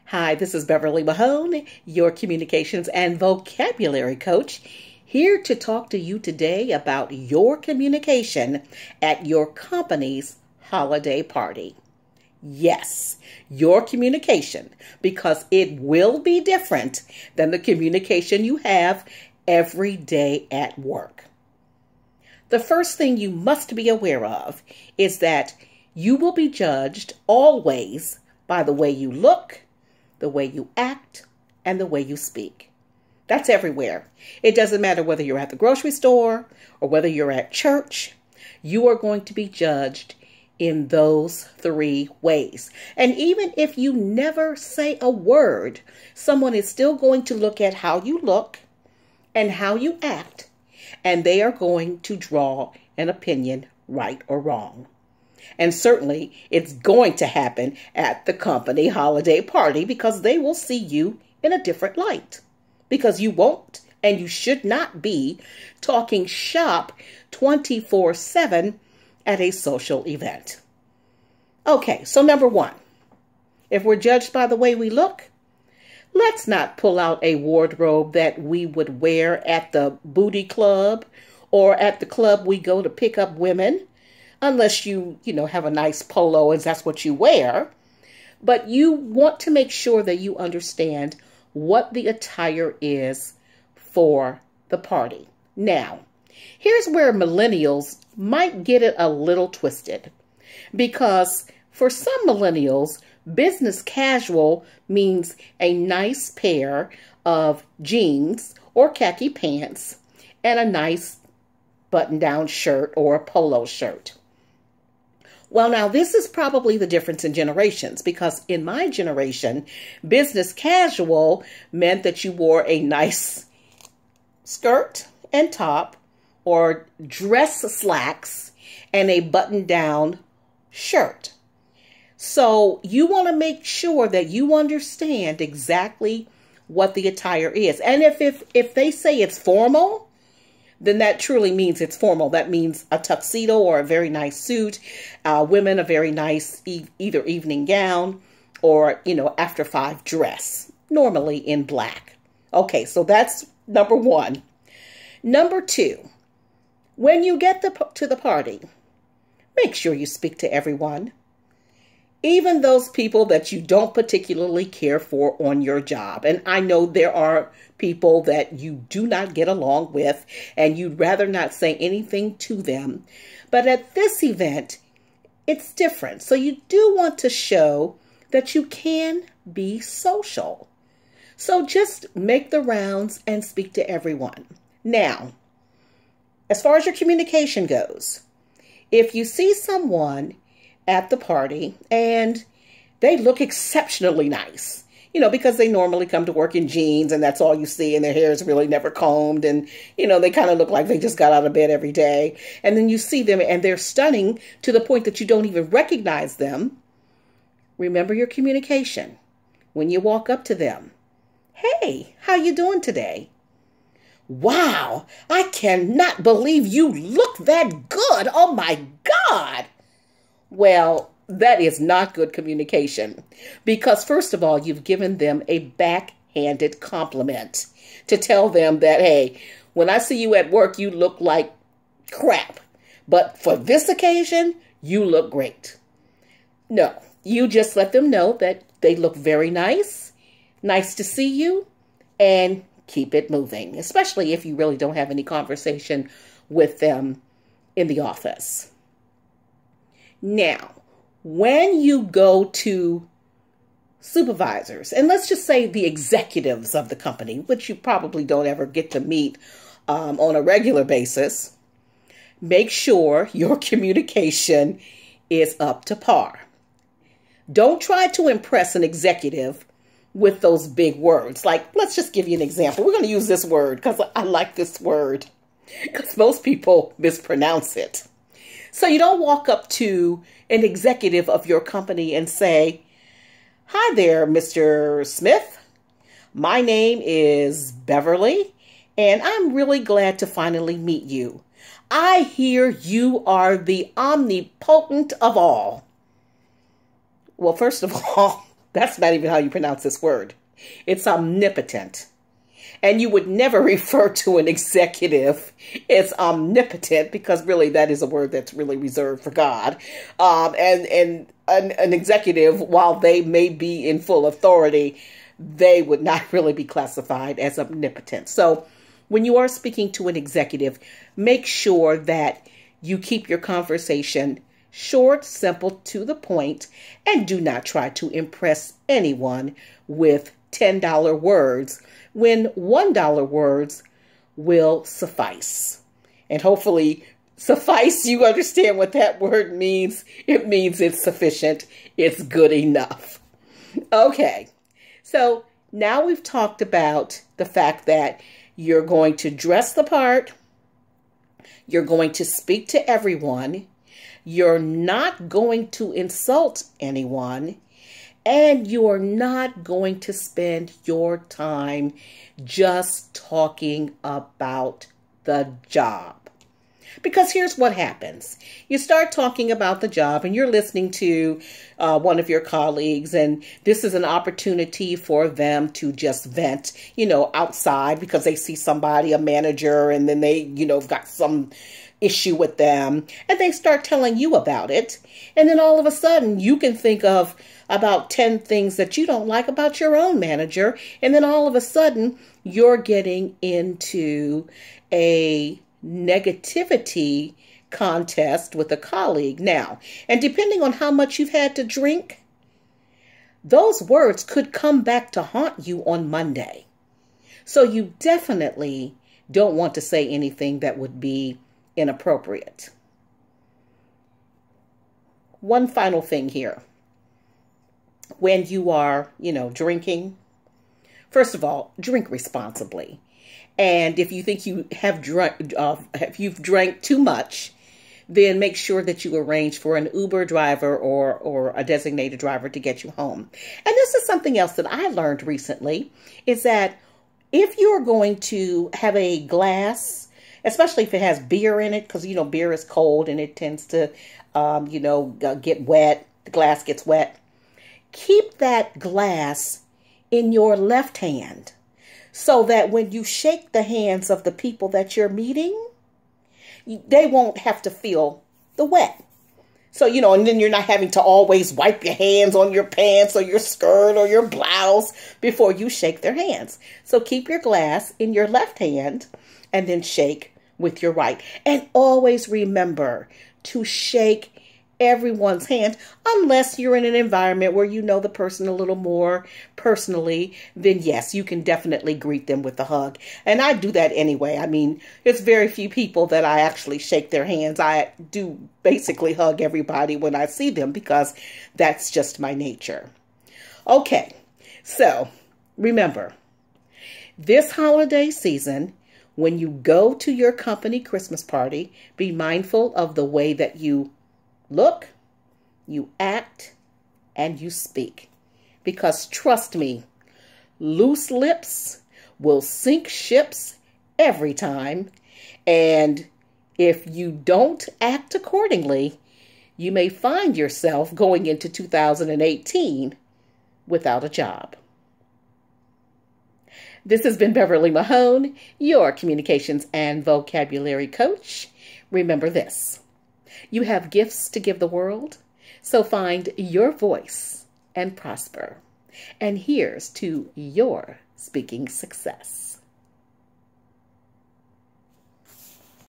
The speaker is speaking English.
Hi, this is Beverly Mahone, your communications and vocabulary coach, here to talk to you today about your communication at your company's holiday party. Yes, your communication, because it will be different than the communication you have every day at work. The first thing you must be aware of is that you will be judged always by the way you look, the way you act, and the way you speak. That's everywhere. It doesn't matter whether you're at the grocery store or whether you're at church. You are going to be judged in those three ways. And even if you never say a word, someone is still going to look at how you look and how you act, and they are going to draw an opinion, right or wrong. And certainly it's going to happen at the company holiday party because they will see you in a different light. Because you won't and you should not be talking shop 24/7 at a social event. Okay, so number one, if we're judged by the way we look, let's not pull out a wardrobe that we would wear at the booty club or at the club we go to pick up women. Unless you have a nice polo and that's what you wear. But you want to make sure that you understand what the attire is for the party. Now, here's where millennials might get it a little twisted. Because for some millennials, business casual means a nice pair of jeans or khaki pants and a nice button-down shirt or a polo shirt. Well, now this is probably the difference in generations because in my generation, business casual meant that you wore a nice skirt and top or dress slacks and a button-down shirt. So you want to make sure that you understand exactly what the attire is. And if they say it's formal, then that truly means it's formal. That means a tuxedo or a very nice suit. Women, a very nice either evening gown or, after 5 dress, normally in black. Okay, so that's number one. Number two, when you get to the party, make sure you speak to everyone. Even those people that you don't particularly care for on your job. And I know there are people that you do not get along with and you'd rather not say anything to them. But at this event, it's different. So you do want to show that you can be social. So just make the rounds and speak to everyone. Now, as far as your communication goes, if you see someone at the party and they look exceptionally nice, because they normally come to work in jeans and that's all you see and their hair is really never combed and, they kind of look like they just got out of bed every day. And then you see them and they're stunning to the point that you don't even recognize them. Remember your communication. When you walk up to them, hey, how you doing today? Wow, I cannot believe you look that good. Oh my God. Well, that is not good communication because, first of all, you've given them a backhanded compliment to tell them that, hey, when I see you at work, you look like crap. But for this occasion, you look great. No, you just let them know that they look very nice, nice to see you, and keep it moving, especially if you really don't have any conversation with them in the office. Now, when you go to supervisors, and let's just say the executives of the company, which you probably don't ever get to meet on a regular basis, make sure your communication is up to par. Don't try to impress an executive with those big words. Like, let's just give you an example. We're going to use this word because I like this word because most people mispronounce it. So you don't walk up to an executive of your company and say, hi there, Mr. Smith. My name is Beverly, and I'm really glad to finally meet you. I hear you are the omnipotent of all. Well, first of all, That's not even how you pronounce this word. It's omnipotent. And you would never refer to an executive as omnipotent, because really that is a word that's really reserved for God. And an executive, while they may be in full authority, they would not really be classified as omnipotent. So when you are speaking to an executive, make sure that you keep your conversation short, simple, to the point, and do not try to impress anyone with $10 words when $1 words will suffice. And hopefully suffice, you understand what that word means. It means it's sufficient. It's good enough. Okay. So now we've talked about the fact that you're going to dress the part. You're going to speak to everyone. You're not going to insult anyone. And you're not going to spend your time just talking about the job. Because here's what happens. You start talking about the job and you're listening to one of your colleagues, and this is an opportunity for them to just vent, outside, because they see somebody, a manager, and then they, got some issue with them, and they start telling you about it. And then all of a sudden you can think of about 10 things that you don't like about your own manager. And then all of a sudden you're getting into a negativity contest with a colleague now. And depending on how much you've had to drink, those words could come back to haunt you on Monday. So you definitely don't want to say anything that would be inappropriate. One final thing here. When you are, drinking, first of all, drink responsibly. And if you think you have if you've drank too much, then make sure that you arrange for an Uber driver or a designated driver to get you home. And this is something else that I learned recently, is that if you're going to have a glass, especially if it has beer in it, because, beer is cold and it tends to, get wet, the glass gets wet. Keep that glass in your left hand so that when you shake the hands of the people that you're meeting, they won't have to feel the wet. So, and then you're not having to always wipe your hands on your pants or your skirt or your blouse before you shake their hands. So keep your glass in your left hand and then shake with your right. And always remember to shake everyone's hand, unless you're in an environment where you know the person a little more personally, then yes, you can definitely greet them with a hug. And I do that anyway. I mean, it's very few people that I actually shake their hands. I do basically hug everybody when I see them, because that's just my nature. Okay, so remember, this holiday season, when you go to your company Christmas party, be mindful of the way that you look, you act, and you speak. Because trust me, loose lips will sink ships every time. And if you don't act accordingly, you may find yourself going into 2018 without a job. This has been Beverly Mahone, your communications and vocabulary coach. Remember this: you have gifts to give the world, so find your voice and prosper. And here's to your speaking success.